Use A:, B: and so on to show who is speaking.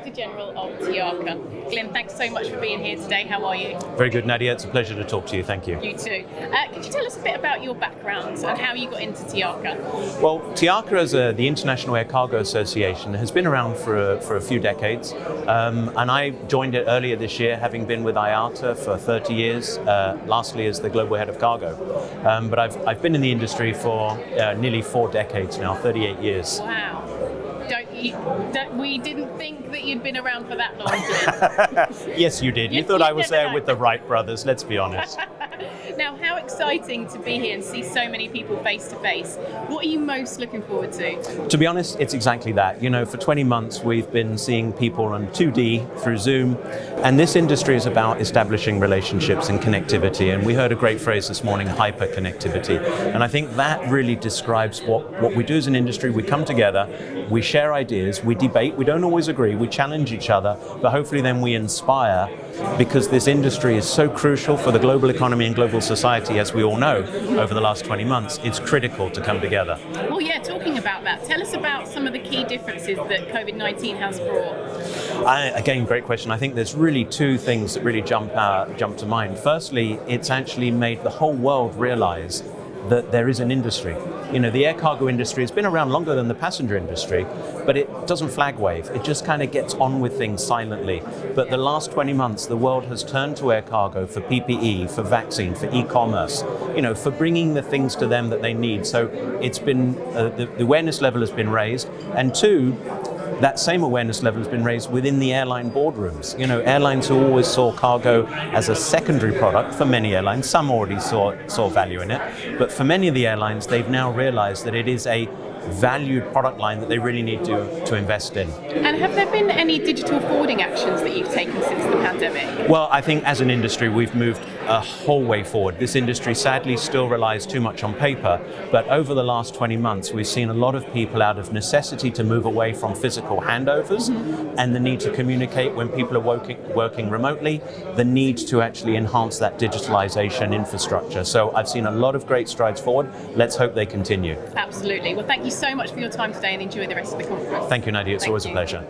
A: Director General of TIACA. Glyn, thanks so much for being here today. How are you?
B: Very good, Nadia. It's a pleasure to talk to you. Thank you.
A: You too. Could you tell us a bit about your background and how you got into TIACA?
B: Well, TIACA, as the International Air Cargo Association, has been around for a few decades, and I joined it earlier this year, having been with IATA for 30 years, lastly as the Global Head of Cargo. But I've been in the industry for nearly 4 decades now, 38 years.
A: Wow. We didn't think that you'd been around for that long, Glyn.
B: Yes, you did. You thought I was there with the Wright brothers, let's be honest.
A: Now, how exciting to be here and see so many people face to face. What are you most looking forward to?
B: To be honest, it's exactly that. You know, for 20 months we've been seeing people on 2D through Zoom, and this industry is about establishing relationships and connectivity, and we heard a great phrase this morning, hyper-connectivity. And I think that really describes what we do as an industry. We come together, we share ideas, we debate, we don't always agree, we challenge each other, but hopefully then we inspire, because this industry is so crucial for the global economy and global society, as we all know, over the last 20 months. It's critical to come together.
A: Well, yeah, talking about that, tell us about some of the key differences that COVID-19 has brought.
B: Again, great question. I think there's really 2 things that really jump to mind. Firstly, it's actually made the whole world realize that there is an industry. You know, the air cargo industry has been around longer than the passenger industry, but it doesn't flag wave. It just kind of gets on with things silently. But the last 20 months, the world has turned to air cargo for PPE, for vaccine, for e-commerce, you know, for bringing the things to them that they need. So it's been, the awareness level has been raised. And 2, that same awareness level has been raised within the airline boardrooms. You know, airlines who always saw cargo as a secondary product. For many airlines, some already saw value in it, but for many of the airlines, they've now realized that it is a valued product line that they really need to invest in.
A: And have there been any digital forwarding actions that you've taken since the pandemic?
B: Well, I think as an industry we've moved a whole way forward. This industry sadly still relies too much on paper, but over the last 20 months we've seen a lot of people, out of necessity to move away from physical handovers and the need to communicate when people are working remotely, the need to actually enhance that digitalization infrastructure. So I've seen a lot of great strides forward. Let's hope they continue.
A: Absolutely. Well, thank you so much for your time today and enjoy the rest of the conference.
B: Thank you, Nadia. It's always a pleasure.